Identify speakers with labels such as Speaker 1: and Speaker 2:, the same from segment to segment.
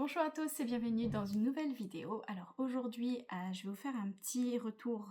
Speaker 1: Bonjour à tous et bienvenue dans une nouvelle vidéo. Alors aujourd'hui, je vais vous faire un petit retour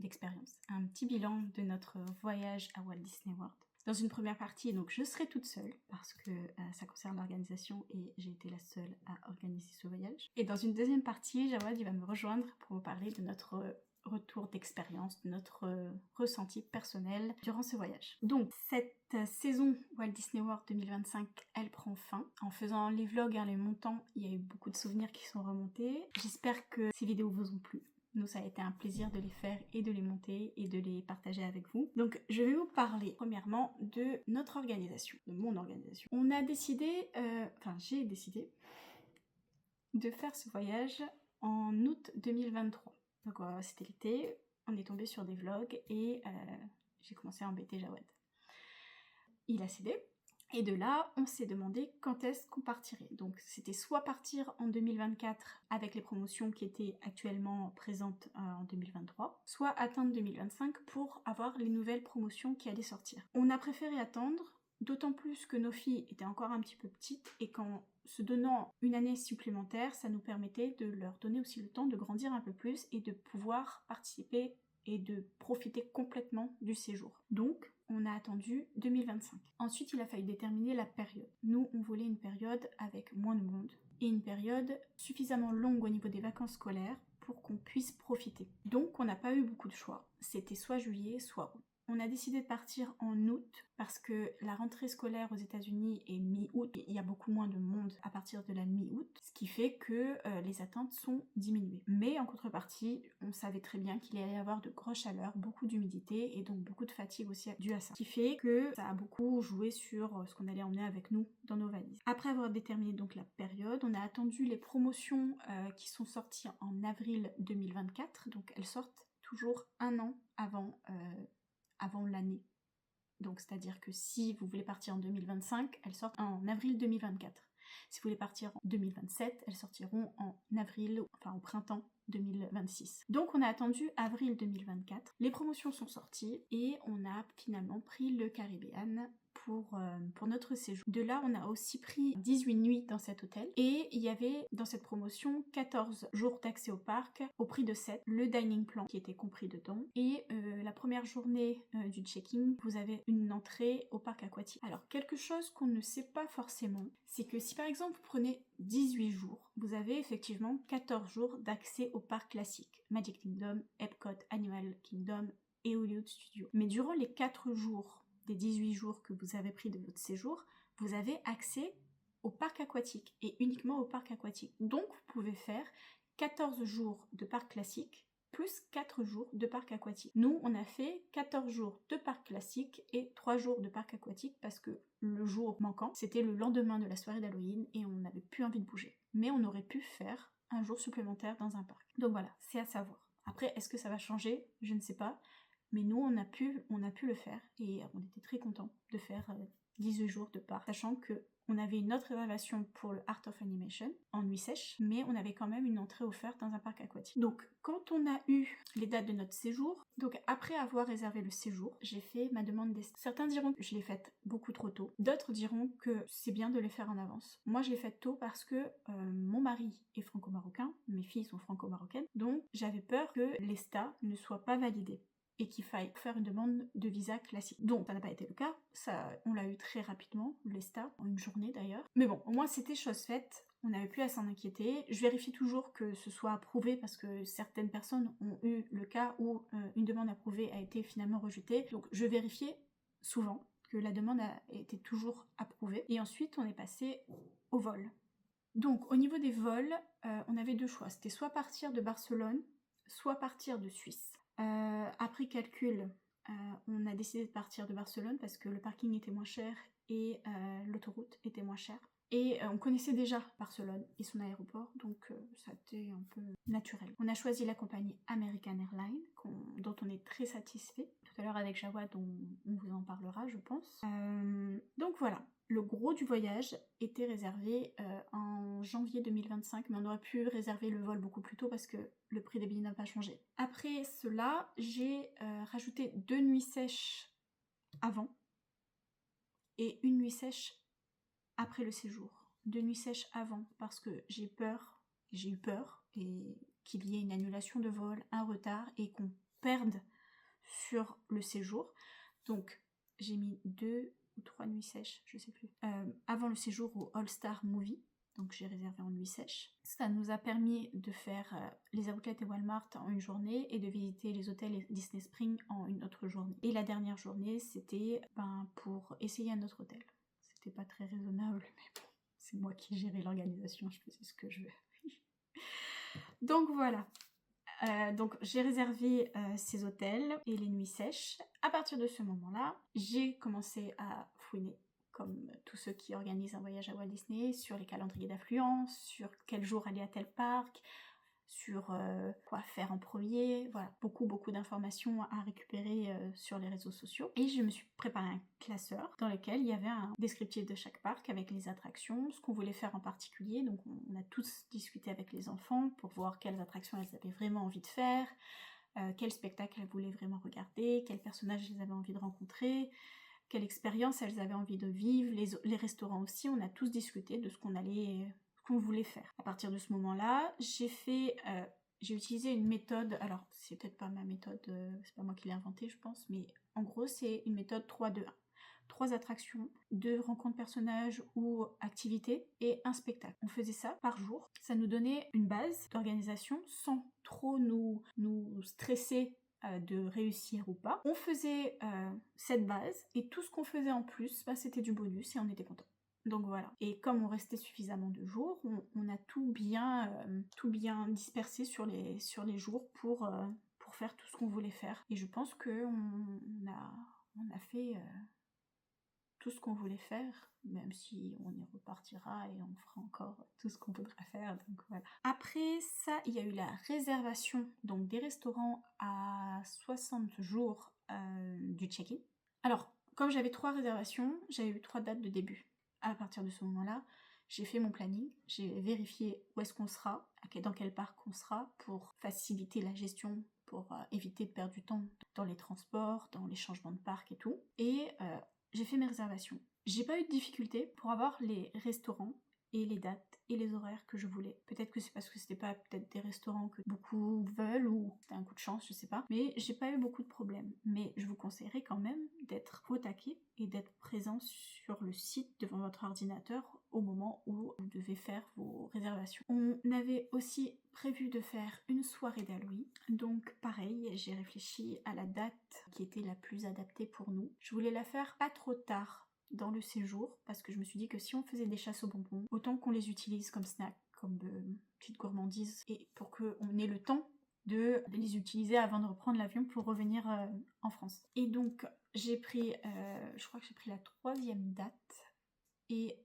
Speaker 1: d'expérience, un petit bilan de notre voyage à Walt Disney World. Dans une première partie, donc je serai toute seule parce que ça concerne l'organisation et j'ai été la seule à organiser ce voyage. Et dans une deuxième partie, Jawad va me rejoindre pour vous parler de notre retour d'expérience, de notre ressenti personnel durant ce voyage. Donc cette saison Walt Disney World 2025, elle prend fin. En faisant les vlogs, les montants, il y a eu beaucoup de souvenirs qui sont remontés. J'espère que ces vidéos vous ont plu. Nous, ça a été un plaisir de les faire et de les monter et de les partager avec vous. Donc, je vais vous parler premièrement de notre organisation, de mon organisation. On a décidé, j'ai décidé de faire ce voyage en août 2023. Donc, c'était l'été, on est tombé sur des vlogs et j'ai commencé à embêter Jawad. Il a cédé. Et de là, on s'est demandé quand est-ce qu'on partirait. Donc c'était soit partir en 2024 avec les promotions qui étaient actuellement présentes en 2023, soit attendre 2025 pour avoir les nouvelles promotions qui allaient sortir. On a préféré attendre, d'autant plus que nos filles étaient encore un petit peu petites et qu'en se donnant une année supplémentaire, ça nous permettait de leur donner aussi le temps de grandir un peu plus et de pouvoir participer et de profiter complètement du séjour. Donc, on a attendu 2025. Ensuite, il a fallu déterminer la période. Nous, on voulait une période avec moins de monde et une période suffisamment longue au niveau des vacances scolaires pour qu'on puisse profiter. Donc, on n'a pas eu beaucoup de choix. C'était soit juillet, soit août. On a décidé de partir en août parce que la rentrée scolaire aux États-Unis est mi-août et il y a beaucoup moins de monde à partir de la mi-août, ce qui fait que les attentes sont diminuées. Mais en contrepartie, on savait très bien qu'il allait y avoir de grosses chaleurs, beaucoup d'humidité et donc beaucoup de fatigue aussi due à ça. Ce qui fait que ça a beaucoup joué sur ce qu'on allait emmener avec nous dans nos valises. Après avoir déterminé donc la période, on a attendu les promotions qui sont sorties en avril 2024, donc elles sortent toujours un an avant l'année. Donc c'est-à-dire que si vous voulez partir en 2025, elles sortent en avril 2024. Si vous voulez partir en 2027, elles sortiront en avril, enfin au printemps 2026. Donc on a attendu avril 2024. Les promotions sont sorties et on a finalement pris le Caribbean pour notre séjour. De là, on a aussi pris 18 nuits dans cet hôtel et il y avait dans cette promotion 14 jours d'accès au parc au prix de 7, le dining plan qui était compris dedans et la première journée du check-in, vous avez une entrée au parc aquatique. Alors, quelque chose qu'on ne sait pas forcément, c'est que si par exemple vous prenez 18 jours, vous avez effectivement 14 jours d'accès au parc classique, Magic Kingdom, Epcot, Animal Kingdom et Hollywood Studios. Mais durant les 4 jours des 18 jours que vous avez pris de votre séjour, vous avez accès au parc aquatique et uniquement au parc aquatique. Donc vous pouvez faire 14 jours de parc classique plus 4 jours de parc aquatique. Nous, on a fait 14 jours de parc classique et 3 jours de parc aquatique parce que le jour manquant, c'était le lendemain de la soirée d'Halloween et on n'avait plus envie de bouger. Mais on aurait pu faire un jour supplémentaire dans un parc. Donc voilà, c'est à savoir. Après, est-ce que ça va changer? Je ne sais pas. Mais nous, on a pu le faire et on était très contents de faire 18 jours de parc, sachant que on avait une autre réservation pour le Art of Animation en nuit sèche, mais on avait quand même une entrée offerte dans un parc aquatique. Donc, quand on a eu les dates de notre séjour, donc après avoir réservé le séjour, j'ai fait ma demande d'escale. Certains diront que je l'ai faite beaucoup trop tôt, d'autres diront que c'est bien de les faire en avance. Moi, je l'ai faite tôt parce que mon mari est franco-marocain, mes filles sont franco-marocaines, donc j'avais peur que l'ESTA ne soit pas validée et qu'il faille faire une demande de visa classique. Donc ça n'a pas été le cas, on l'a eu très rapidement, l'ESTA, en une journée d'ailleurs. Mais bon, au moins c'était chose faite, on n'avait plus à s'en inquiéter. Je vérifie toujours que ce soit approuvé parce que certaines personnes ont eu le cas où une demande approuvée a été finalement rejetée. Donc je vérifiais souvent que la demande a été toujours approuvée. Et ensuite on est passé au vol. Donc au niveau des vols, on avait deux choix, c'était soit partir de Barcelone, soit partir de Suisse. Après calcul, on a décidé de partir de Barcelone parce que le parking était moins cher et l'autoroute était moins chère. Et on connaissait déjà Barcelone et son aéroport, donc ça a été un peu naturel. On a choisi la compagnie American Airlines, dont on est très satisfait. Tout à l'heure avec Jawad, on vous en parlera, je pense. Donc voilà. Le gros du voyage était réservé en janvier 2025, mais on aurait pu réserver le vol beaucoup plus tôt parce que le prix des billets n'a pas changé. Après cela, j'ai rajouté 2 nuits sèches avant et une nuit sèche après le séjour. de nuit sèche avant parce que j'ai eu peur et qu'il y ait une annulation de vol, un retard et qu'on perde sur le séjour. Donc j'ai mis 2 ou 3 nuits sèches, je sais plus, avant le séjour au All Star Movie. Donc j'ai réservé en nuit sèche. Ça nous a permis de faire les outlets et Walmart en une journée et de visiter les hôtels et Disney Springs en une autre journée. Et la dernière journée, c'était pour essayer un autre hôtel. C'était pas très raisonnable, mais bon, c'est moi qui gérais l'organisation, je faisais ce que je veux. Donc voilà. Donc j'ai réservé ces hôtels et les nuits sèches. À partir de ce moment-là, j'ai commencé à fouiner, comme tous ceux qui organisent un voyage à Walt Disney, sur les calendriers d'affluence, sur quel jour aller à tel parc, sur quoi faire en premier, voilà, beaucoup d'informations à récupérer sur les réseaux sociaux. Et je me suis préparé un classeur dans lequel il y avait un descriptif de chaque parc avec les attractions, ce qu'on voulait faire en particulier. Donc on a tous discuté avec les enfants pour voir quelles attractions elles avaient vraiment envie de faire, quel spectacle elles voulaient vraiment regarder, quels personnages elles avaient envie de rencontrer, quelle expérience elles avaient envie de vivre, les restaurants aussi. On a tous discuté de ce qu'on voulait faire. À partir de ce moment-là, j'ai utilisé une méthode, alors c'est peut-être pas ma méthode, c'est pas moi qui l'ai inventée je pense, mais en gros c'est une méthode 3-2-1. 3 attractions, 2 rencontres personnages ou activités et un spectacle. On faisait ça par jour. Ça nous donnait une base d'organisation sans trop nous stresser de réussir ou pas. On faisait cette base et tout ce qu'on faisait en plus, c'était du bonus et on était content. Donc voilà. Et comme on restait suffisamment de jours, on a tout bien dispersé sur les jours pour faire tout ce qu'on voulait faire. Et je pense que on a fait tout ce qu'on voulait faire, même si on y repartira et on fera encore tout ce qu'on voudra faire, donc voilà. Après ça, il y a eu la réservation donc des restaurants à 60 jours du check-in. Alors, comme j'avais 3 réservations, j'avais eu 3 dates de début. À partir de ce moment-là, j'ai fait mon planning, j'ai vérifié où est-ce qu'on sera, dans quel parc on sera, pour faciliter la gestion, pour éviter de perdre du temps dans les transports, dans les changements de parc et tout. Et j'ai fait mes réservations. J'ai pas eu de difficulté pour avoir les restaurants et les dates et les horaires que je voulais. Peut-être que c'est parce que c'était pas peut-être des restaurants que beaucoup veulent ou c'était un coup de chance, je sais pas. Mais j'ai pas eu beaucoup de problèmes. Mais je vous conseillerais quand même d'être au taquet et d'être présent sur le site devant votre ordinateur au moment où vous devez faire vos réservations. On avait aussi prévu de faire une soirée d'Halloween. Donc pareil, j'ai réfléchi à la date qui était la plus adaptée pour nous. Je voulais la faire pas trop tard dans le séjour parce que je me suis dit que si on faisait des chasses aux bonbons, autant qu'on les utilise comme snack, comme petite gourmandise, et pour qu'on ait le temps de les utiliser avant de reprendre l'avion pour revenir en France. Et donc j'ai pris, je crois que j'ai pris la 3e date et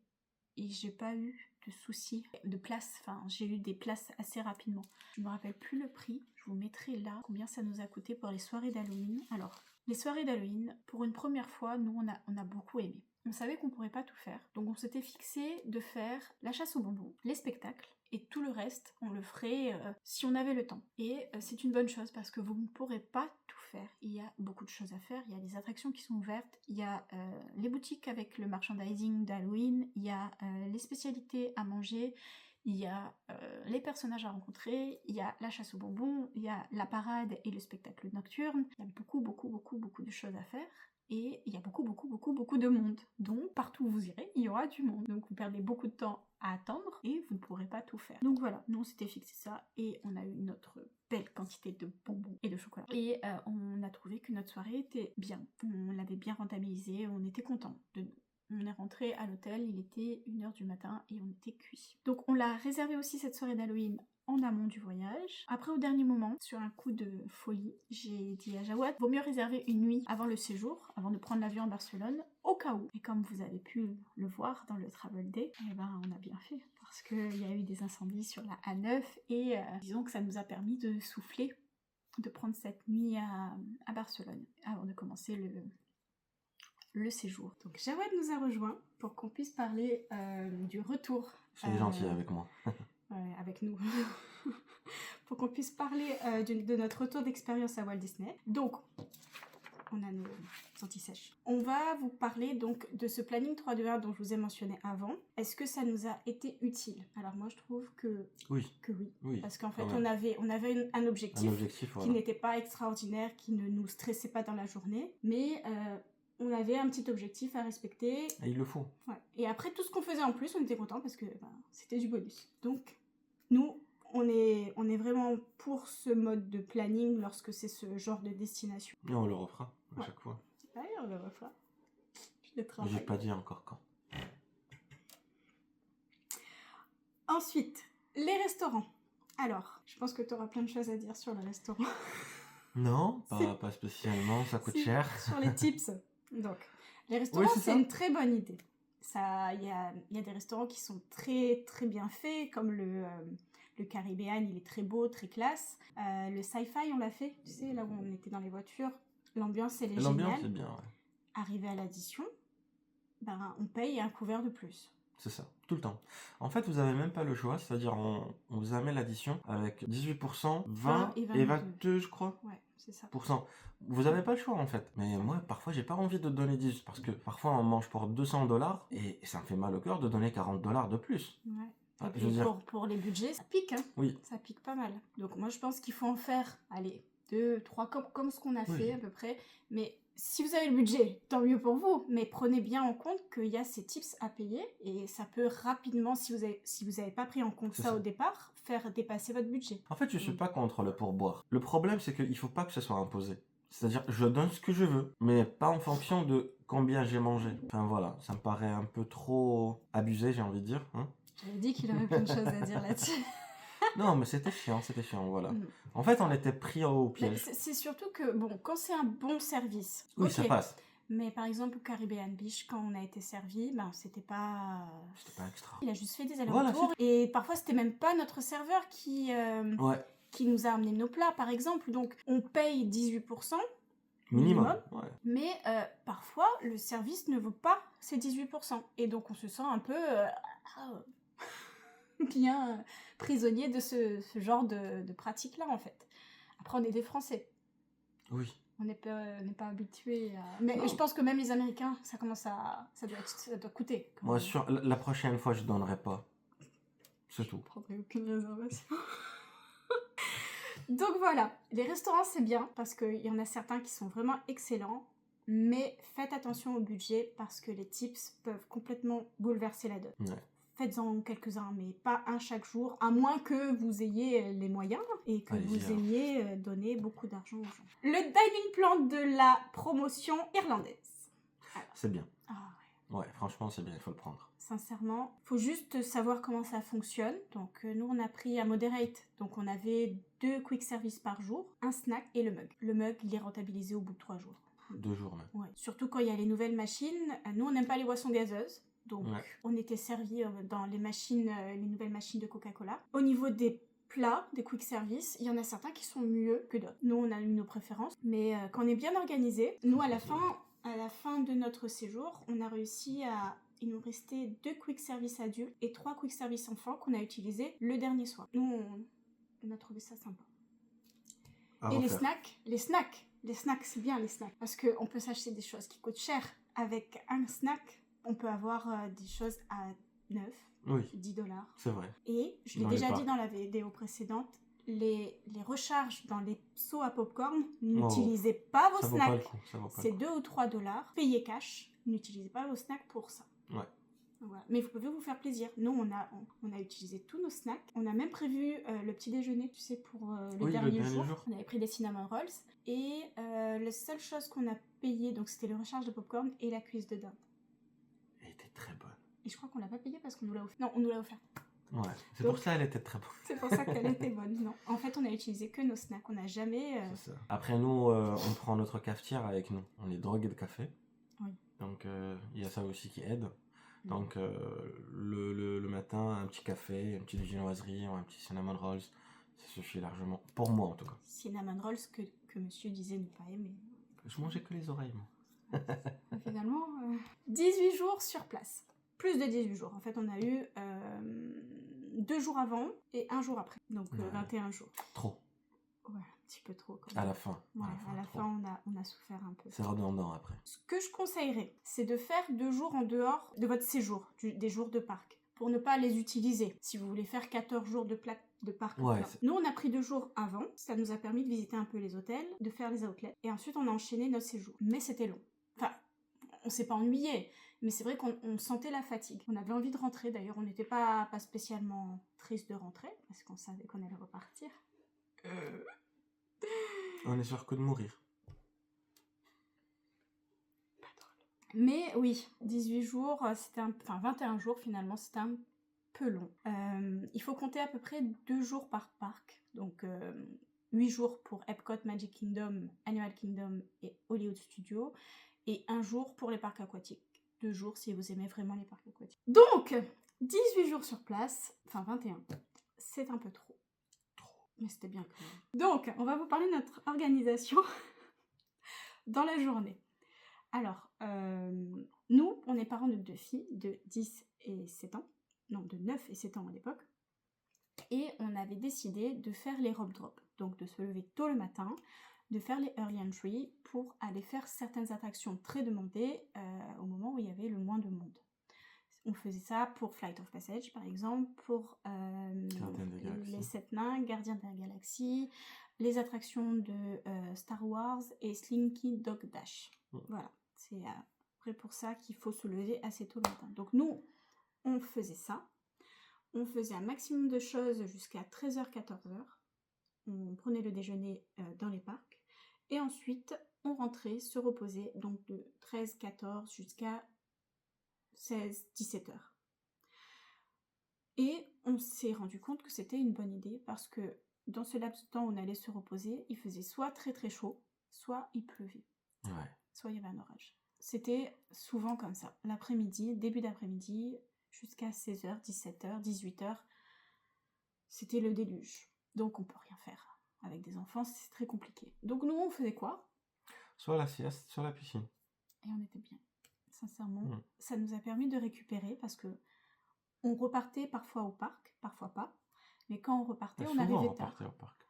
Speaker 1: j'ai pas eu de soucis de place, enfin j'ai eu des places assez rapidement. Je me rappelle plus le prix, je vous mettrai là combien ça nous a coûté pour les soirées d'Halloween. Alors, les soirées d'Halloween, pour une première fois, nous on a beaucoup aimé. On savait qu'on pourrait pas tout faire, donc on s'était fixé de faire la chasse aux bonbons, les spectacles, et tout le reste, on le ferait si on avait le temps. Et c'est une bonne chose parce que vous ne pourrez pas tout faire. Il y a beaucoup de choses à faire, il y a des attractions qui sont ouvertes, il y a les boutiques avec le merchandising d'Halloween, il y a les spécialités à manger, il y a les personnages à rencontrer, il y a la chasse aux bonbons, il y a la parade et le spectacle nocturne. Il y a beaucoup de choses à faire. Et il y a beaucoup de monde. Donc, partout où vous irez, il y aura du monde. Donc, vous perdez beaucoup de temps à attendre et vous ne pourrez pas tout faire. Donc voilà, nous on s'était fixé ça et on a eu notre belle quantité de bonbons et de chocolat. Et on a trouvé que notre soirée était bien. On l'avait bien rentabilisée, on était content de nous. On est rentré à l'hôtel, il était 1h du matin et on était cuits. Donc on l'a réservé aussi cette soirée d'Halloween en amont du voyage. Après, au dernier moment, sur un coup de folie, j'ai dit à Jawad, vaut mieux réserver une nuit avant le séjour, avant de prendre l'avion à Barcelone, au cas où. Et comme vous avez pu le voir dans le Travel Day, eh ben on a bien fait, parce qu'il y a eu des incendies sur la A9 et disons que ça nous a permis de souffler, de prendre cette nuit à Barcelone, avant de commencer le séjour. Donc Jawad nous a rejoint pour qu'on puisse parler du retour.
Speaker 2: Soyez gentil avec moi.
Speaker 1: Avec nous. Pour qu'on puisse parler de notre retour d'expérience à Walt Disney. Donc, qu'on a nos anti-sèches. On va vous parler donc de ce planning 3-2-1 dont je vous ai mentionné avant. Est-ce que ça nous a été utile? Alors moi je trouve que
Speaker 2: oui.
Speaker 1: Oui. Parce qu'en fait on avait un objectif qui
Speaker 2: voilà.
Speaker 1: n'était pas extraordinaire, qui ne nous stressait pas dans la journée, mais on avait un petit objectif à respecter.
Speaker 2: Et il le faut.
Speaker 1: Ouais. Et après tout ce qu'on faisait en plus, on était content parce que c'était du bonus. Donc nous, on est vraiment pour ce mode de planning lorsque c'est ce genre de destination.
Speaker 2: Et on le refera à chaque fois.
Speaker 1: Ouais, on le refera.
Speaker 2: J'ai pas dit encore quand.
Speaker 1: Ensuite, les restaurants. Alors, je pense que tu auras plein de choses à dire sur le restaurant.
Speaker 2: Non, pas spécialement, ça coûte cher.
Speaker 1: Sur les tips. Donc, les restaurants, c'est une très bonne idée. Il y a des restaurants qui sont très très bien faits, comme le Caribbean, il est très beau, très classe. Le Sci-Fi, on l'a fait, tu sais, là où on était dans les voitures. L'ambiance, elle est géniale.
Speaker 2: L'ambiance, c'est bien, ouais.
Speaker 1: Arrivé à l'addition, on paye un couvert de plus.
Speaker 2: C'est ça, tout le temps. En fait, vous n'avez même pas le choix, c'est-à-dire on vous amène l'addition avec 18%, 20 et 22, je crois.
Speaker 1: Ouais, c'est ça.
Speaker 2: Vous n'avez pas le choix en fait. Mais moi, parfois, j'ai pas envie de donner 10 parce que parfois on mange pour $200 et ça me fait mal au cœur de donner $40 de plus.
Speaker 1: Ouais.
Speaker 2: Ah,
Speaker 1: et puis pour les budgets, ça pique, hein.
Speaker 2: Oui.
Speaker 1: Ça pique pas mal. Donc moi, je pense qu'il faut en faire, allez, 2, 3 comme ce qu'on a fait à peu près. Mais si vous avez le budget, tant mieux pour vous. Mais prenez bien en compte qu'il y a ces tips à payer et ça peut rapidement, si vous avez pas pris en compte ça au départ, faire dépasser votre budget.
Speaker 2: En fait, je suis pas contre le pourboire. Le problème, c'est qu'il faut pas que ce soit imposé. C'est-à-dire, je donne ce que je veux, mais pas en fonction de combien j'ai mangé. Enfin voilà, ça me paraît un peu trop abusé, j'ai envie de dire. Hein.
Speaker 1: J'avais dit qu'il avait plein de choses à dire là-dessus.
Speaker 2: Non, mais c'était chiant, voilà. En fait, on était pris au piège.
Speaker 1: C'est surtout que, bon, quand c'est un bon service...
Speaker 2: Oui, ça passe.
Speaker 1: Mais par exemple, au Caribbean Beach, quand on a été servi, c'était pas...
Speaker 2: C'était pas extra.
Speaker 1: Il a juste fait des allers-retours. Et parfois, c'était même pas notre serveur qui nous a amené nos plats, par exemple. Donc, on paye 18%. Minimum.
Speaker 2: Ouais.
Speaker 1: Mais parfois, le service ne vaut pas ces 18%. Et donc, on se sent un peu... bien prisonnier de ce genre de pratique-là, en fait. Après, on est des Français.
Speaker 2: Oui.
Speaker 1: On n'est pas habitué à... Mais je pense que même les Américains, ça doit coûter.
Speaker 2: Moi, la prochaine fois, je donnerai pas. C'est tout.
Speaker 1: Je prendrai aucune réservation. Donc voilà, les restaurants, c'est bien, parce qu'il y en a certains qui sont vraiment excellents, mais faites attention au budget, parce que les tips peuvent complètement bouleverser la donne.
Speaker 2: Ouais.
Speaker 1: Faites-en quelques-uns, mais pas un chaque jour, à moins que vous ayez les moyens et que vous aimiez donner beaucoup d'argent aux gens. Le dining plan de la promotion irlandaise.
Speaker 2: C'est bien.
Speaker 1: Ah
Speaker 2: ouais, franchement, c'est bien, il faut le prendre.
Speaker 1: Sincèrement, faut juste savoir comment ça fonctionne. Donc nous, on a pris à Moderate. Donc on avait 2 quick service par jour, un snack et le mug. Le mug, il est rentabilisé au bout de 3 jours.
Speaker 2: 2 jours même.
Speaker 1: Ouais. Surtout quand il y a les nouvelles machines. Nous, on n'aime pas les boissons gazeuses. Donc, on était servi dans les nouvelles machines de Coca-Cola. Au niveau des plats, des quick service, il y en a certains qui sont mieux que d'autres. Nous, on a eu nos préférences. Mais quand on est bien organisé, nous, à la fin de notre séjour, on a réussi à... Il nous restait 2 quick service adultes et 3 quick service enfants qu'on a utilisés le dernier soir. Nous, on a trouvé ça sympa. Et les snacks, c'est bien les snacks. Parce qu'on peut s'acheter des choses qui coûtent cher. Avec un snack, on peut avoir des choses à 9, $10.
Speaker 2: C'est vrai.
Speaker 1: Et je l'ai déjà dit dans la vidéo précédente, les recharges dans les seaux à popcorn, n'utilisez pas vos snacks. C'est 2 ou 3 $. Payez cash. N'utilisez pas vos snacks pour ça.
Speaker 2: Ouais.
Speaker 1: Voilà. Mais vous pouvez vous faire plaisir. Nous, on a utilisé tous nos snacks. On a même prévu le petit déjeuner, tu sais, pour le dernier jour. On avait pris des cinnamon rolls. Et la seule chose qu'on a payé, donc c'était le recharge de popcorn et la cuisse de dinde.
Speaker 2: Elle était très bonne.
Speaker 1: Et je crois qu'on l'a pas payé parce qu'on nous l'a offert. Non, on nous l'a offert.
Speaker 2: Ouais, c'est pour ça qu'elle était très bonne.
Speaker 1: C'est pour ça qu'elle était bonne. Non, en fait, on a utilisé que nos snacks. On n'a jamais...
Speaker 2: C'est ça. Après, nous, on prend notre cafetière avec nous. On est drogué de café. Oui. Donc, il y a ça aussi qui aide. Donc, le matin, un petit café, une petite viennoiserie, un petit cinnamon rolls, ça suffit largement. Pour moi, en tout cas.
Speaker 1: Cinnamon rolls que monsieur disait ne pas aimer.
Speaker 2: Je mangeais que les oreilles, moi.
Speaker 1: Finalement, 18 jours sur place. Plus de 18 jours. En fait, on a eu 2 jours avant et 1 jour après. Donc, 21 jours.
Speaker 2: Trop.
Speaker 1: Ouais. petit peu trop. Quand
Speaker 2: À
Speaker 1: même.
Speaker 2: la fin.
Speaker 1: Ouais, à la fin, on a souffert un peu.
Speaker 2: C'est redondant après.
Speaker 1: Ce que je conseillerais, c'est de faire 2 jours en dehors de votre séjour, des jours de parc, pour ne pas les utiliser. Si vous voulez faire 14 jours de parc.
Speaker 2: Ouais,
Speaker 1: Nous, on a pris 2 jours avant, ça nous a permis de visiter un peu les hôtels, de faire les outlets, et ensuite on a enchaîné notre séjour. Mais c'était long. Enfin, on s'est pas ennuyé, mais c'est vrai qu'on sentait la fatigue. On avait envie de rentrer, d'ailleurs, on n'était pas spécialement triste de rentrer, parce qu'on savait qu'on allait repartir.
Speaker 2: On est sûr que de mourir.
Speaker 1: Mais oui, 18 jours, enfin 21 jours finalement, c'était un peu long. Il faut compter à peu près 2 jours par parc. Donc 8 jours pour Epcot, Magic Kingdom, Animal Kingdom et Hollywood Studios. Et 1 jour pour les parcs aquatiques. 2 jours si vous aimez vraiment les parcs aquatiques. Donc, 18 jours sur place, enfin 21, c'est un peu trop. Mais c'était bien quand même. Donc, on va vous parler de notre organisation dans la journée. Alors, nous, on est parents de 2 filles de 10 et 7 ans. Non, de 9 et 7 ans à l'époque. Et on avait décidé de faire les rope drop. Donc, de se lever tôt le matin, de faire les early entry pour aller faire certaines attractions très demandées au moment où il y avait le moins de monde. On faisait ça pour Flight of Passage, par exemple, pour les 7 nains, Gardiens de la Galaxie, les attractions de Star Wars et Slinky Dog Dash. Voilà, c'est après pour ça qu'il faut se lever assez tôt le matin. Donc nous, on faisait ça. On faisait un maximum de choses jusqu'à 13h, 14h. On prenait le déjeuner dans les parcs. Et ensuite, on rentrait se reposer, donc de 13, 14 jusqu'à 16, 17h. Et on s'est rendu compte que c'était une bonne idée parce que dans ce laps de temps où on allait se reposer, il faisait soit très très chaud, soit il pleuvait.
Speaker 2: Ouais.
Speaker 1: Soit il y avait un orage. C'était souvent comme ça. L'après-midi, début d'après-midi, jusqu'à 16h, 17h, 18h, c'était le déluge. Donc on peut rien faire. Avec des enfants, c'est très compliqué. Donc nous, on faisait quoi?
Speaker 2: Soit la sieste, soit la piscine.
Speaker 1: Et on était bien. Sincèrement, ça nous a permis de récupérer parce que on repartait parfois au parc, parfois pas. Mais quand on repartait, on arrivait tard.
Speaker 2: Au parc.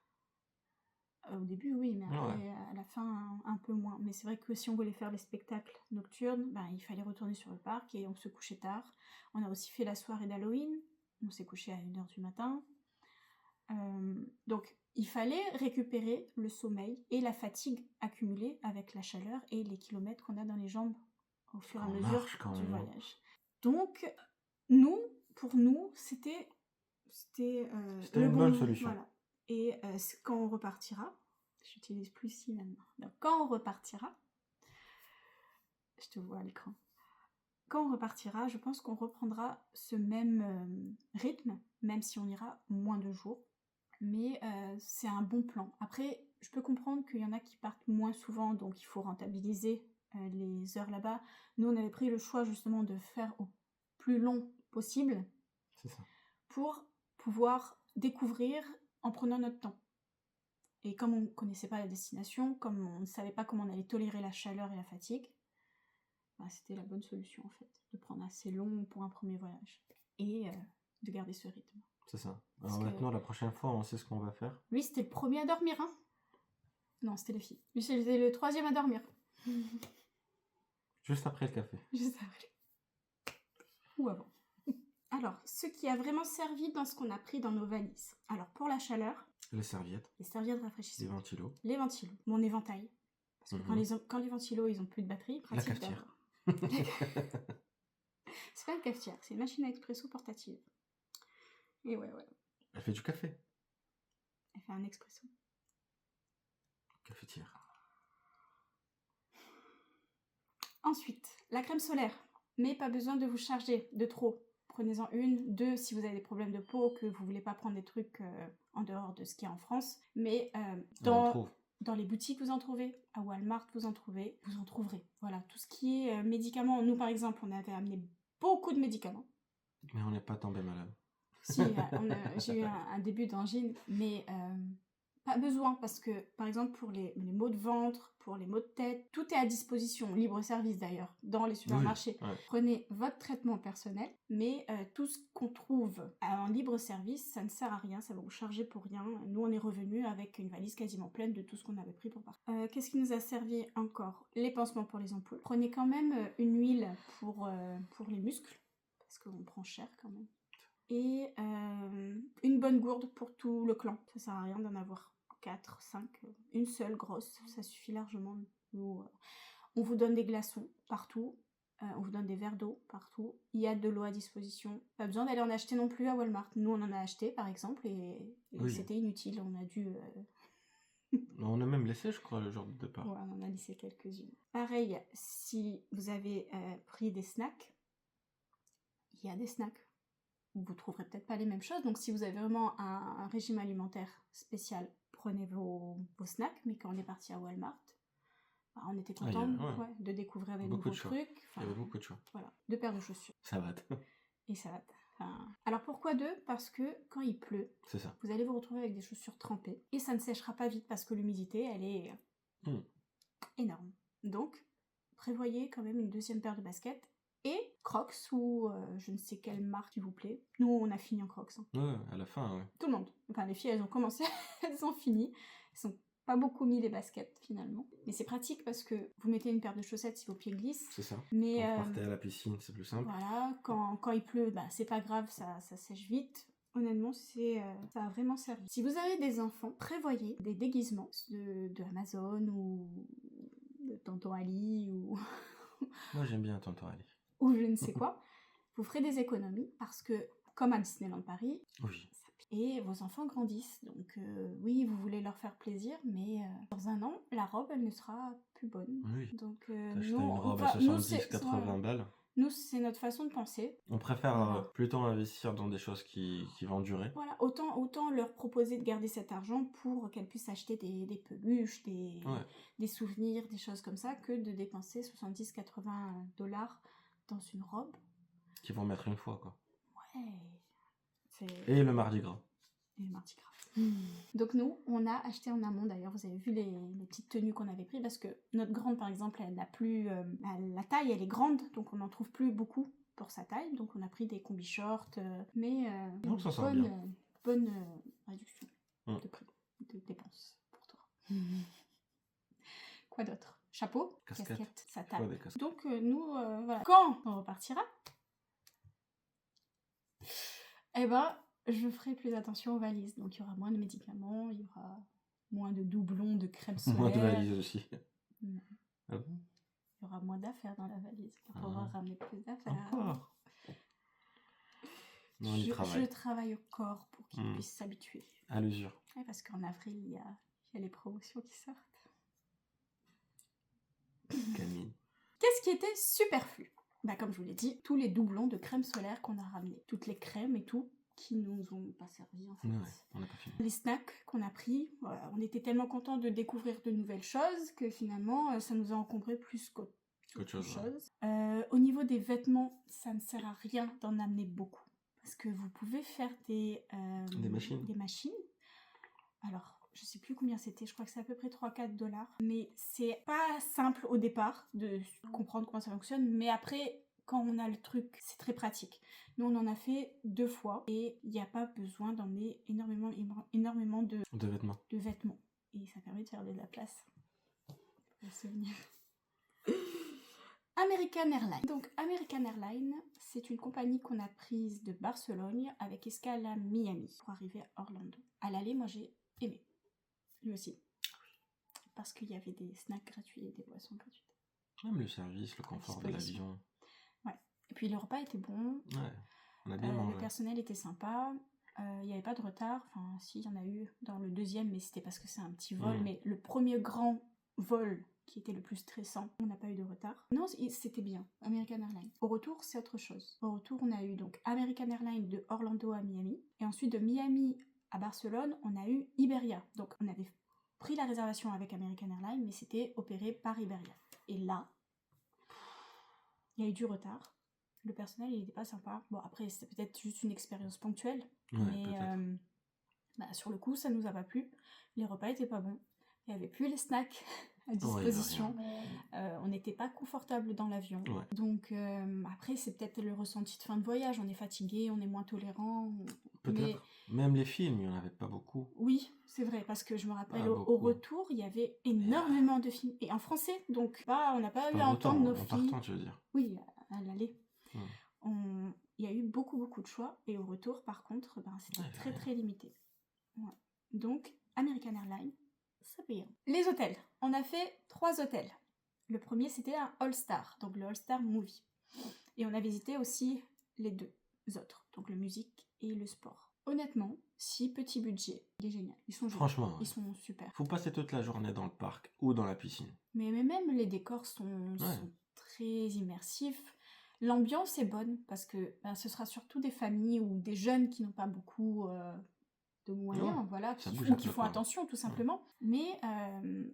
Speaker 1: Au début, oui, mais après, à la fin, un peu moins. Mais c'est vrai que si on voulait faire les spectacles nocturnes, il fallait retourner sur le parc et on se couchait tard. On a aussi fait la soirée d'Halloween. On s'est couché à 1h du matin. Donc, il fallait récupérer le sommeil et la fatigue accumulée avec la chaleur et les kilomètres qu'on a dans les jambes au fur et à mesure du voyage. Donc, pour nous, c'était
Speaker 2: une bonne solution.
Speaker 1: Voilà. Et quand on repartira, j'utilise plus si maintenant. Donc, quand on repartira, je te vois à l'écran. Quand on repartira, je pense qu'on reprendra ce même rythme, même si on ira moins de jours. Mais c'est un bon plan. Après, je peux comprendre qu'il y en a qui partent moins souvent, donc il faut rentabiliser les heures là-bas. Nous, on avait pris le choix justement de faire au plus long possible.
Speaker 2: C'est ça.
Speaker 1: Pour pouvoir découvrir en prenant notre temps. Et comme on ne connaissait pas la destination, comme on ne savait pas comment on allait tolérer la chaleur et la fatigue, c'était la bonne solution en fait, de prendre assez long pour un premier voyage et de garder ce rythme.
Speaker 2: C'est ça. Alors maintenant, la prochaine fois, on sait ce qu'on va faire.
Speaker 1: Lui, c'était le premier à dormir, hein? Non, c'était les filles. Lui, c'était le 3e à dormir.
Speaker 2: Juste après le café.
Speaker 1: Juste après. Ou avant. Alors, ce qui a vraiment servi dans ce qu'on a pris dans nos valises. Alors, pour la chaleur...
Speaker 2: Les serviettes
Speaker 1: rafraîchissantes.
Speaker 2: Les
Speaker 1: ventilos. Mon éventail. Parce que quand les ventilos, ils ont plus de batterie, pratique.
Speaker 2: La cafetière.
Speaker 1: C'est pas une cafetière, c'est une machine à expresso portative. Et ouais.
Speaker 2: Elle fait du café.
Speaker 1: Elle fait un expresso.
Speaker 2: Cafetière.
Speaker 1: Ensuite, la crème solaire. Mais pas besoin de vous charger de trop. Prenez-en 1, 2 si vous avez des problèmes de peau, que vous voulez pas prendre des trucs en dehors de ce qu'il y a en France. Mais dans les boutiques, vous en trouvez. À Walmart, vous en trouvez. Vous en trouverez. Voilà, tout ce qui est médicaments. Nous, par exemple, on avait amené beaucoup de médicaments.
Speaker 2: Mais on n'est pas tombé malade.
Speaker 1: Si, j'ai eu un début d'angine, mais Pas besoin, parce que, par exemple, pour les maux de ventre, pour les maux de tête, tout est à disposition, libre service d'ailleurs, dans les supermarchés.
Speaker 2: Oui, ouais.
Speaker 1: Prenez votre traitement personnel, mais tout ce qu'on trouve en libre service, ça ne sert à rien, ça va vous charger pour rien. Nous, on est revenus avec une valise quasiment pleine de tout ce qu'on avait pris pour partir. Qu'est-ce qui nous a servi encore? Les pansements pour les ampoules. Prenez quand même une huile pour les muscles, parce qu'on prend cher quand même. Et une bonne gourde pour tout le clan. Ça sert à rien d'en avoir 4, 5, une seule grosse, ça suffit largement. Nous, on vous donne des glaçons partout, on vous donne des verres d'eau partout, il y a de l'eau à disposition. Pas besoin d'aller en acheter non plus à Walmart. Nous, on en a acheté par exemple et
Speaker 2: Oui.
Speaker 1: c'était inutile, on a dû...
Speaker 2: On a même laissé, je crois, le jour de départ.
Speaker 1: Ouais, on en a laissé quelques-unes. Pareil, si vous avez pris des snacks, il y a des snacks. Vous trouverez peut-être pas les mêmes choses, donc si vous avez vraiment un régime alimentaire spécial, prenez vos snacks, mais quand on est parti à Walmart, bah, on était content de découvrir des nouveaux trucs.
Speaker 2: Il y avait beaucoup de choix.
Speaker 1: Voilà, 2 paires de chaussures.
Speaker 2: Salade.
Speaker 1: Et salade. Alors pourquoi 2? Parce que quand il pleut,
Speaker 2: c'est ça.
Speaker 1: Vous allez vous retrouver avec des chaussures trempées, et ça ne séchera pas vite parce que l'humidité, elle est énorme. Donc, prévoyez quand même une 2e paire de baskets, et Crocs ou je ne sais quelle marque s'il vous plaît. Nous, on a fini en Crocs. Hein.
Speaker 2: Ouais, à la fin, ouais.
Speaker 1: Tout le monde. Enfin, les filles, elles ont commencé, elles ont fini. Elles sont pas beaucoup mis les baskets, finalement. Mais c'est pratique parce que vous mettez une paire de chaussettes si vos pieds glissent.
Speaker 2: C'est ça.
Speaker 1: Mais,
Speaker 2: quand vous partez à la piscine, c'est plus simple.
Speaker 1: Voilà, quand il pleut, bah, c'est pas grave, ça sèche vite. Honnêtement, ça a vraiment servi. Si vous avez des enfants, prévoyez des déguisements de Amazon ou de Tonton Ali ou...
Speaker 2: Moi, j'aime bien Tonton Ali.
Speaker 1: Ou je ne sais quoi, vous ferez des économies parce que, comme à Disneyland Paris,
Speaker 2: oui.
Speaker 1: Et vos enfants grandissent, donc oui, vous voulez leur faire plaisir, mais dans 1 an, la robe, elle ne sera plus bonne.
Speaker 2: Oui.
Speaker 1: Donc,
Speaker 2: t'achètes une robe à 70-80 balles.
Speaker 1: Nous, c'est notre façon de penser.
Speaker 2: On préfère plutôt investir dans des choses qui vont durer.
Speaker 1: Voilà, autant leur proposer de garder cet argent pour qu'elles puissent acheter des peluches, des souvenirs, des choses comme ça, que de dépenser 70-80 $ dans une robe.
Speaker 2: Qu'ils vont mettre une fois, quoi.
Speaker 1: Ouais.
Speaker 2: Et le Mardi Gras.
Speaker 1: Et le Mardi Gras. Donc nous, on a acheté en amont, d'ailleurs, vous avez vu les petites tenues qu'on avait prises, parce que notre grande, par exemple, elle n'a plus... la taille, elle est grande, donc on n'en trouve plus beaucoup pour sa taille, donc on a pris des combi shorts, mais
Speaker 2: donc ça sent
Speaker 1: bonne réduction de prix, de dépenses pour toi. Quoi d'autre? Chapeau, casquette, ça tape. Donc nous, voilà. Quand on repartira, eh ben, je ferai plus attention aux valises. Donc il y aura moins de médicaments, il y aura moins de doublons de crème solaire.
Speaker 2: Moins de valises aussi.
Speaker 1: Ah bon? Il y aura moins d'affaires dans la valise. On pourra ramener plus d'affaires.
Speaker 2: Encore. Non,
Speaker 1: je travaille au corps pour qu'il puisse s'habituer.
Speaker 2: À l'usure.
Speaker 1: Ouais, parce qu'en avril, il y a les promotions qui sortent.
Speaker 2: Camille.
Speaker 1: Qu'est-ce qui était superflu? Bah, comme je vous l'ai dit, tous les doublons de crème solaire qu'on a ramenés. Toutes les crèmes et tout qui nous ont pas servi en fait.
Speaker 2: Ouais, on n'a pas fini.
Speaker 1: Les snacks qu'on a pris, voilà, on était tellement contents de découvrir de nouvelles choses que finalement ça nous a encombré plus qu'autre chose. Ouais. Au niveau des vêtements, ça ne sert à rien d'en amener beaucoup. Parce que vous pouvez faire des machines. Alors, je sais plus combien c'était, je crois que c'est à peu près 3-4 $. Mais c'est pas simple au départ de comprendre comment ça fonctionne, mais après, quand on a le truc, c'est très pratique. Nous, on en a fait 2 fois et il n'y a pas besoin d'emmener énormément de vêtements. Et ça permet de faire de la place. Pour se souvenir. American Airlines. Donc, American Airlines, c'est une compagnie qu'on a prise de Barcelone avec escale à Miami pour arriver à Orlando. À l'aller, moi, j'ai aimé. Lui aussi. Parce qu'il y avait des snacks gratuits et des boissons gratuites.
Speaker 2: Même le service, le confort de l'avion.
Speaker 1: Ouais. Et puis le repas était bon.
Speaker 2: Ouais, on a bien mangé.
Speaker 1: Le personnel était sympa. Il n'y avait pas de retard. Enfin, si, il y en a eu dans le 2e, mais c'était parce que c'est un petit vol. Mais le premier grand vol qui était le plus stressant, on n'a pas eu de retard. Non, c'était bien, American Airlines. Au retour, c'est autre chose. Au retour, on a eu donc American Airlines de Orlando à Miami. Et ensuite, de Miami à Barcelone, on a eu Iberia. Donc, on avait pris la réservation avec American Airlines, mais c'était opéré par Iberia. Et là, il y a eu du retard. Le personnel, il n'était pas sympa. Bon, après, c'était peut-être juste une expérience ponctuelle.
Speaker 2: Ouais,
Speaker 1: mais sur le coup, ça nous a pas plu. Les repas étaient pas bons. Il n'y avait plus les snacks à disposition. On n'était pas confortable dans l'avion.
Speaker 2: Ouais.
Speaker 1: Donc après, c'est peut-être le ressenti de fin de voyage. On est fatigué, on est moins tolérant.
Speaker 2: Peut-être. Même les films, il n'y en avait pas beaucoup.
Speaker 1: Oui, c'est vrai, parce que je me rappelle au retour, il y avait énormément de films. Et en français, donc on n'a pas eu à entendre nos filles.
Speaker 2: Partant, tu veux dire.
Speaker 1: Oui, à l'aller. Il y a eu beaucoup de choix. Et au retour, par contre, c'était très limité. Ouais. Donc, American Airlines, ça payant. Les hôtels. On a fait 3 hôtels. Le premier, c'était un All-Star, donc le All-Star Movie. Et on a visité aussi les 2 autres, donc le musique et le sport. Honnêtement, si petit budget, il est génial. Ils sont
Speaker 2: Franchement,
Speaker 1: ils sont super.
Speaker 2: Faut passer toute la journée dans le parc ou dans la piscine.
Speaker 1: Mais même les décors sont très immersifs. L'ambiance est bonne parce que ce sera surtout des familles ou des jeunes qui n'ont pas beaucoup de moyens, qui font attention tout simplement. Mais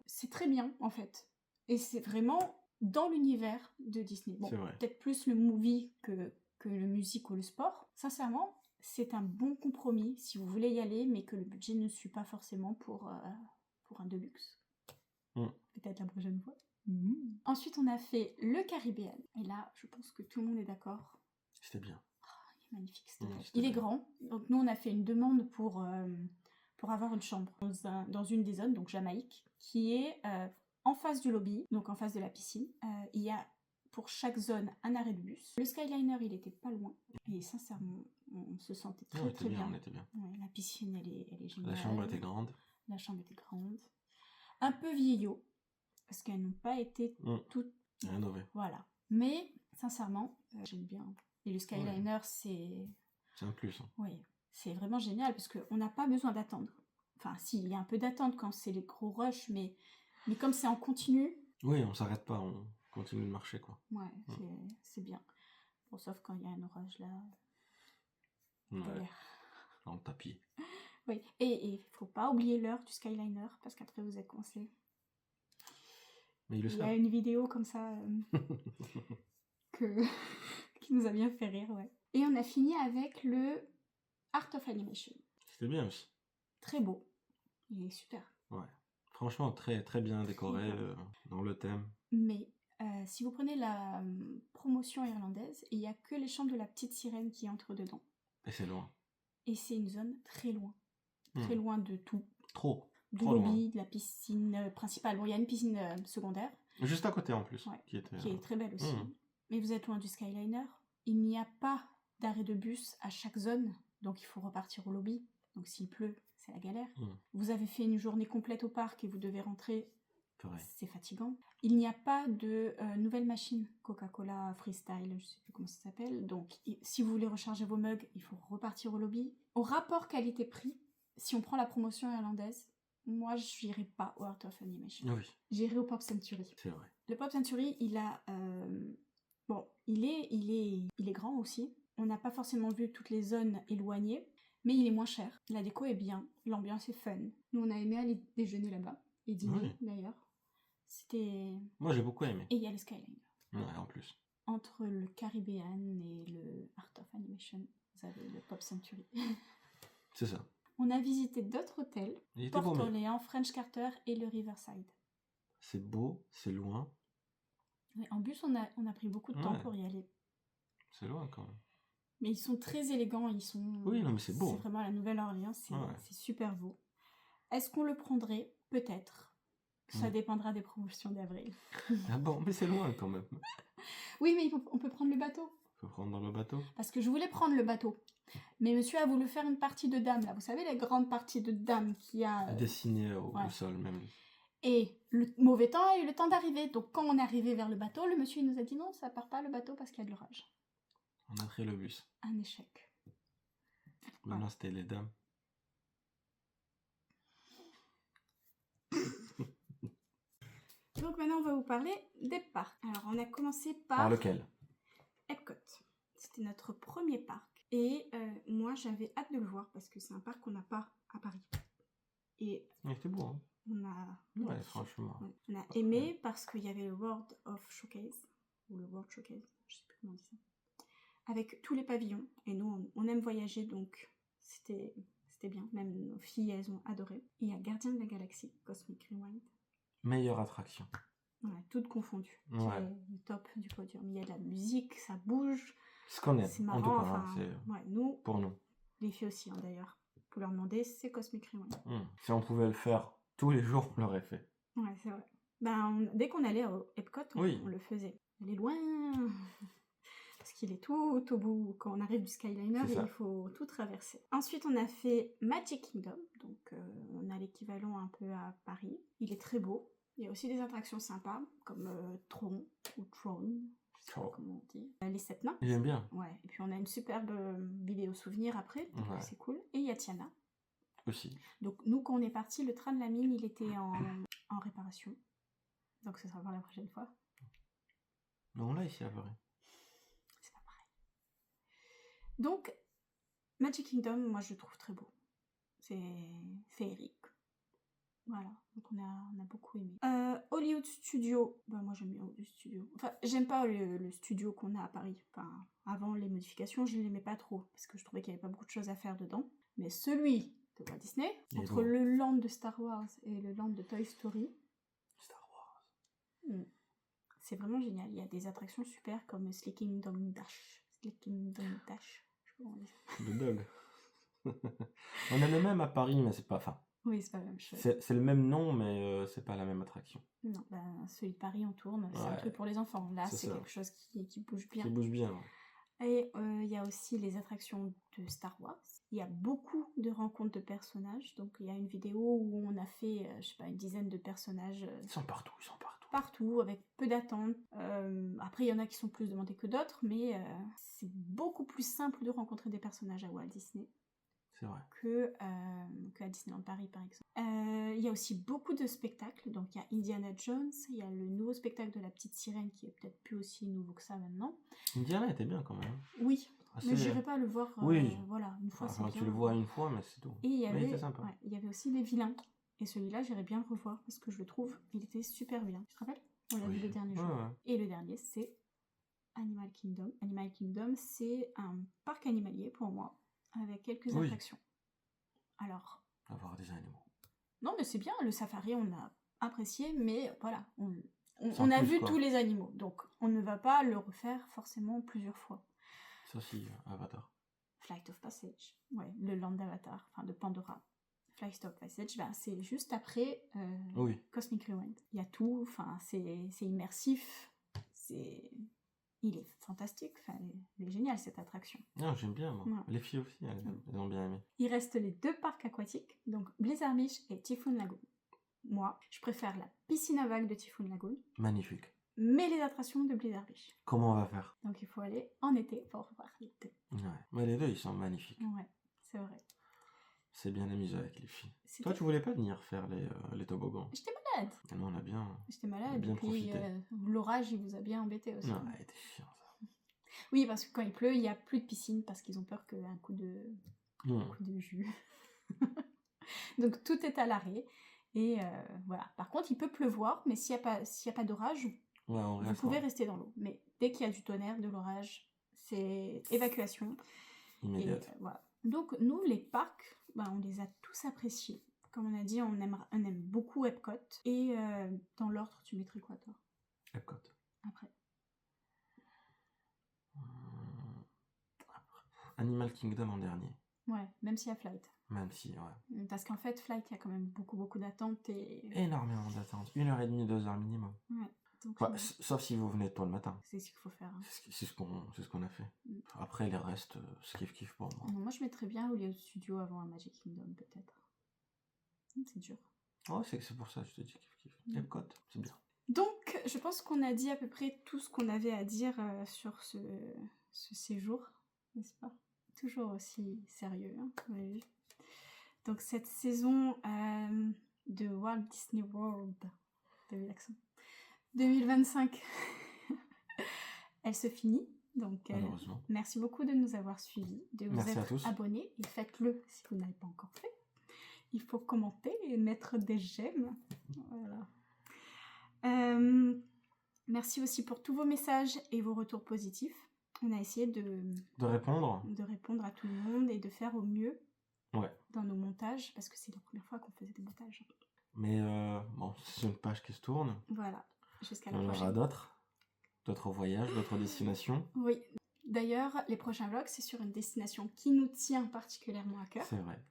Speaker 1: c'est très bien en fait. Et c'est vraiment dans l'univers de Disney. Bon, peut-être plus le movie que le musique ou le sport. Sincèrement, c'est un bon compromis si vous voulez y aller, mais que le budget ne suit pas forcément pour un deluxe. Peut-être la prochaine fois. Ensuite, on a fait le Caribbean. Et là, je pense que tout le monde est d'accord.
Speaker 2: C'était bien.
Speaker 1: Il est magnifique. Il est grand. Donc nous, on a fait une demande pour avoir une chambre dans une des zones, donc Jamaïque, qui est en face du lobby, donc en face de la piscine. Il y a pour chaque zone un arrêt de bus. Le Skyliner, il était pas loin. Et sincèrement, on se sentait très bien.
Speaker 2: On était bien.
Speaker 1: Ouais, la piscine, elle est géniale.
Speaker 2: La chambre était grande.
Speaker 1: Un peu vieillot, parce qu'elles n'ont pas été toutes
Speaker 2: rénovées.
Speaker 1: Voilà. Mais, sincèrement, j'aime bien. Et le Skyliner, c'est
Speaker 2: un plus.
Speaker 1: Oui, c'est vraiment génial, parce qu'on n'a pas besoin d'attendre. Enfin, si, il y a un peu d'attente quand c'est les gros rushs, mais comme c'est en continu...
Speaker 2: Oui, on s'arrête pas, on continue de marcher, quoi.
Speaker 1: Ouais, c'est bien. Bon, sauf quand il y a un orage, là...
Speaker 2: En tapis.
Speaker 1: Oui, et il faut pas oublier l'heure du Skyliner, parce qu'après vous êtes coincé.
Speaker 2: Mais il
Speaker 1: y a une vidéo comme ça qui nous a bien fait rire, ouais. Et on a fini avec le Art of Animation.
Speaker 2: C'était bien aussi.
Speaker 1: Très beau. Il est super.
Speaker 2: Ouais. Franchement, très très bien décoré dans le thème.
Speaker 1: Mais si vous prenez la promotion irlandaise, il n'y a que les chambres de la petite sirène qui entrent dedans.
Speaker 2: Et c'est loin.
Speaker 1: Et c'est une zone très loin. Très loin de tout.
Speaker 2: Trop
Speaker 1: lobby,
Speaker 2: loin.
Speaker 1: De la piscine principale. Bon, il y a une piscine secondaire.
Speaker 2: Juste à côté en plus.
Speaker 1: Qui est très belle aussi. Mais vous êtes loin du Skyliner. Il n'y a pas d'arrêt de bus à chaque zone. Donc il faut repartir au lobby. Donc s'il pleut, c'est la galère. Vous avez fait une journée complète au parc et vous devez rentrer. C'est fatigant. Il n'y a pas de nouvelle machine Coca-Cola Freestyle, je sais plus comment ça s'appelle. Donc si vous voulez recharger vos mugs, il faut repartir au lobby. Au rapport qualité-prix, si on prend la promotion irlandaise, moi je n'irai pas au Art of Animation.
Speaker 2: Oui.
Speaker 1: J'irai au Pop Century.
Speaker 2: C'est vrai.
Speaker 1: Le Pop Century, il a... Bon, il est grand aussi. On n'a pas forcément vu toutes les zones éloignées, mais il est moins cher. La déco est bien, l'ambiance est fun. Nous, on a aimé aller déjeuner là-bas, et dîner d'ailleurs. C'était...
Speaker 2: Moi, j'ai beaucoup aimé.
Speaker 1: Et il y a le Skyliner.
Speaker 2: Ouais, en plus.
Speaker 1: Entre le Caribbean et le Art of Animation, vous avez le Pop Century.
Speaker 2: C'est ça.
Speaker 1: On a visité d'autres hôtels. Port-Orléans, French Carter et le Riverside.
Speaker 2: C'est beau, c'est loin.
Speaker 1: Mais en bus, on a pris beaucoup de temps pour y aller.
Speaker 2: C'est loin quand même.
Speaker 1: Mais ils sont très élégants, ils sont...
Speaker 2: Oui, non mais c'est beau.
Speaker 1: C'est vraiment la Nouvelle-Orléans, c'est super beau. Est-ce qu'on le prendrait? Peut-être. Ça dépendra des promotions d'avril.
Speaker 2: Ah bon, mais c'est loin quand même.
Speaker 1: Oui, mais on peut prendre le bateau.
Speaker 2: On peut prendre le bateau?
Speaker 1: Parce que je voulais prendre le bateau. Mais monsieur a voulu faire une partie de dame, là. Vous savez, la grande partie de dame qui a...
Speaker 2: Dessinée au sol, même.
Speaker 1: Et le mauvais temps a eu le temps d'arriver. Donc quand on est arrivé vers le bateau, le monsieur il nous a dit non, ça part pas le bateau parce qu'il y a de l'orage.
Speaker 2: On a pris le bus.
Speaker 1: Un échec.
Speaker 2: Maintenant, c'était les dames.
Speaker 1: Donc maintenant, on va vous parler des parcs. Alors, on a commencé par...
Speaker 2: Par lequel?
Speaker 1: Epcot. C'était notre premier parc. Et moi, j'avais hâte de le voir parce que c'est un parc qu'on n'a pas à Paris. Et
Speaker 2: c'était beau, hein. Franchement.
Speaker 1: On a aimé parce qu'il y avait le World of Showcase. Ou le World Showcase, je sais plus comment on dit ça. Avec tous les pavillons. Et nous, on aime voyager, donc c'était c'était bien. Même nos filles, elles ont adoré. Et il y a Gardien de la Galaxie, Cosmic Rewind.
Speaker 2: Meilleure attraction.
Speaker 1: Ouais, toutes confondues.
Speaker 2: Ouais.
Speaker 1: C'est le top du podium. Il y a de la musique, ça bouge.
Speaker 2: Ce qu'on aime,
Speaker 1: C'est
Speaker 2: en
Speaker 1: marrant,
Speaker 2: tout cas,
Speaker 1: enfin, ouais, nous,
Speaker 2: pour nous.
Speaker 1: les filles aussi, hein, d'ailleurs. Pour leur demander, c'est Cosmic Rewind.
Speaker 2: Si on pouvait le faire tous les jours, on l'aurait fait.
Speaker 1: Ouais, c'est vrai. Dès qu'on allait au Epcot, on le faisait. Elle est loin, parce qu'il est tout au bout. Quand on arrive du Skyliner, il faut tout traverser. Ensuite, on a fait Magic Kingdom, donc on a l'équivalent un peu à Paris. Il est très beau. Il y a aussi des attractions sympas, comme Tron, ou Throne, je sais pas comment on dit. Les 7 nains.
Speaker 2: J'aime bien.
Speaker 1: Ouais, et puis on a une superbe vidéo souvenir après, donc c'est cool. Et il y a Tiana.
Speaker 2: Aussi.
Speaker 1: Donc nous, quand on est parti, le train de la mine, il était en réparation. Donc ce sera pour la prochaine fois.
Speaker 2: Non, là, ici, à Paris.
Speaker 1: C'est pas pareil. Donc, Magic Kingdom, moi, je le trouve très beau. C'est féerique. Voilà, donc on a beaucoup aimé. Hollywood Studio, moi j'aime bien Hollywood Studio. Enfin, j'aime pas le studio qu'on a à Paris. Enfin, avant les modifications, je l'aimais pas trop, parce que je trouvais qu'il y avait pas beaucoup de choses à faire dedans. Mais celui de Walt Disney, entre le land de Star Wars et le land de Toy Story, c'est vraiment génial. Il y a des attractions super comme Slinky Dog Dash. Slinky Dog Dash. Je sais pas comment on dit ça.
Speaker 2: Le dog. On a le même à Paris, mais c'est pas... Enfin,
Speaker 1: oui, c'est pas la même chose.
Speaker 2: C'est le même nom, mais c'est pas la même attraction.
Speaker 1: Non, celui de Paris, on tourne. C'est un truc pour les enfants. Là, c'est quelque chose qui bouge bien.
Speaker 2: Qui bouge bien, ouais.
Speaker 1: Et il y a aussi les attractions de Star Wars. Il y a beaucoup de rencontres de personnages. Donc, il y a une vidéo où on a fait, je sais pas, une dizaine de personnages.
Speaker 2: Ils sont partout.
Speaker 1: Partout, avec peu d'attente. Après, il y en a qui sont plus demandés que d'autres, mais c'est beaucoup plus simple de rencontrer des personnages à Walt Disney.
Speaker 2: C'est vrai.
Speaker 1: Que à Disneyland Paris, par exemple. Il y a aussi beaucoup de spectacles. Donc, il y a Indiana Jones, il y a le nouveau spectacle de la petite sirène, qui est peut-être plus aussi nouveau que ça maintenant.
Speaker 2: Indiana était bien quand même.
Speaker 1: Oui, mais je n'irai pas le voir voilà, une fois.
Speaker 2: Enfin, tu le vois une fois, mais c'est tout.
Speaker 1: Et il y avait,
Speaker 2: était sympa.
Speaker 1: Ouais, il y avait aussi les vilains. Et celui-là, j'irais bien le revoir parce que je le trouve, il était super bien. Tu te rappelles? On l'a vu le dernier jour.
Speaker 2: Ouais.
Speaker 1: Et le dernier, c'est Animal Kingdom. Animal Kingdom, c'est un parc animalier pour moi, avec quelques attractions. Alors...
Speaker 2: avoir des animaux.
Speaker 1: Non, mais c'est bien, le safari, on a apprécié, mais voilà, on a vu tous les animaux. Donc, on ne va pas le refaire forcément plusieurs fois.
Speaker 2: Ça aussi, Avatar.
Speaker 1: Flight of Passage, ouais, le land d'Avatar, enfin de Pandora. Flight of Passage, c'est juste après Cosmic Rewind. Il y a tout, enfin, c'est immersif, il est fantastique, enfin, il est génial cette attraction.
Speaker 2: Non, j'aime bien, moi. Ouais. Les filles aussi, elles ont bien aimé.
Speaker 1: Il reste les 2 parcs aquatiques, donc Blizzard Beach et Typhoon Lagoon. Moi, je préfère la piscine à vagues de Typhoon Lagoon.
Speaker 2: Magnifique.
Speaker 1: Mais les attractions de Blizzard Beach.
Speaker 2: Comment on va faire?
Speaker 1: Donc il faut aller en été pour voir les 2.
Speaker 2: Ouais, mais les 2, ils sont magnifiques.
Speaker 1: Ouais, c'est vrai.
Speaker 2: C'est bien amusé avec les filles. Toi, tu voulais pas venir faire les toboggans?
Speaker 1: J'étais malade.
Speaker 2: Nous, on a bien.
Speaker 1: J'étais malade. Et puis l'orage, il vous a bien embêté aussi.
Speaker 2: Non, c'était chiant ça.
Speaker 1: Oui, parce que quand il pleut, il n'y a plus de piscine parce qu'ils ont peur qu'un coup de jus. Donc tout est à l'arrêt. Et voilà. Par contre, il peut pleuvoir, mais s'il n'y a pas d'orage, vous pouvez rester dans l'eau. Mais dès qu'il y a du tonnerre, de l'orage, c'est évacuation.
Speaker 2: Immédiate.
Speaker 1: Et, voilà. Donc nous, les parcs, on les a tous appréciés. Comme on a dit, on aime beaucoup Epcot. Et dans l'ordre, tu mettrais quoi, toi?
Speaker 2: Epcot.
Speaker 1: Après.
Speaker 2: Animal Kingdom en dernier.
Speaker 1: Ouais, même s'il y a Flight.
Speaker 2: Même si, ouais.
Speaker 1: Parce qu'en fait, Flight, il y a quand même beaucoup d'attentes et...
Speaker 2: Énormément d'attentes. 1h30, 2h minimum.
Speaker 1: Ouais. Donc,
Speaker 2: sauf si vous venez tôt le matin.
Speaker 1: C'est ce qu'il faut faire. Hein.
Speaker 2: C'est ce qu'on a fait. Après, les restes, c'est kiff pour moi.
Speaker 1: Moi, je mettrais bien Hollywood Studio avant un Magic Kingdom, peut-être. C'est dur.
Speaker 2: Ouais, c'est pour ça que je te dis kiff. Epcot, c'est bien.
Speaker 1: Donc, je pense qu'on a dit à peu près tout ce qu'on avait à dire sur ce séjour, n'est-ce pas? Toujours aussi sérieux, hein, vous avez vu. Donc, cette saison de Walt Disney World, t'as vu l'accent, 2025, elle se finit. Donc, merci beaucoup de nous avoir suivis, de vous être abonnés, et faites-le si vous n'avez pas encore fait. Il faut commenter et mettre des j'aime. Voilà. Merci aussi pour tous vos messages et vos retours positifs. On a essayé de répondre à tout le monde et de faire au mieux.
Speaker 2: Ouais.
Speaker 1: dans nos montages, parce que c'est la première fois qu'on faisait des montages.
Speaker 2: Mais bon, c'est une page qui se tourne.
Speaker 1: Voilà, jusqu'à la
Speaker 2: Il y en
Speaker 1: prochaine.
Speaker 2: aura d'autres voyages, d'autres destinations.
Speaker 1: Oui, d'ailleurs, les prochains vlogs, c'est sur une destination qui nous tient particulièrement à cœur.
Speaker 2: C'est vrai.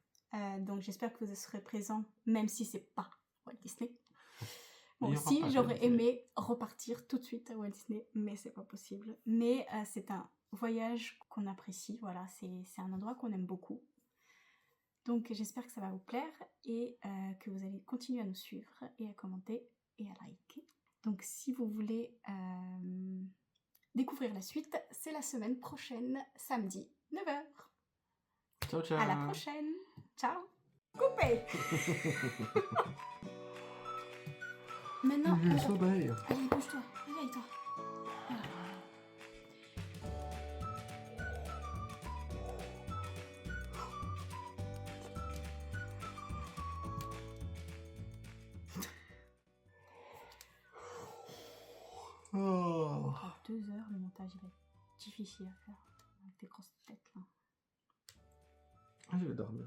Speaker 1: Donc j'espère que vous serez présents, même si c'est pas Walt Disney.
Speaker 2: Il
Speaker 1: Bon,
Speaker 2: y aura
Speaker 1: aussi,
Speaker 2: pas de
Speaker 1: j'aurais
Speaker 2: Disney.
Speaker 1: aimé repartir tout de suite à Walt Disney, mais c'est pas possible. Mais c'est un voyage qu'on apprécie, voilà, c'est un endroit qu'on aime beaucoup. Donc j'espère que ça va vous plaire et que vous allez continuer à nous suivre et à commenter et à liker. Donc si vous voulez découvrir la suite, c'est la semaine prochaine, samedi, 9h.
Speaker 2: Ciao, ciao.
Speaker 1: À la prochaine. Ciao. Coupé. Maintenant,
Speaker 2: Le sommeil.
Speaker 1: allez, bouge-toi, réveille-toi. Voilà.
Speaker 2: Oh.
Speaker 1: À 2 heures, le montage il va être difficile à faire avec tes grosses têtes là.
Speaker 2: Je vais dormir.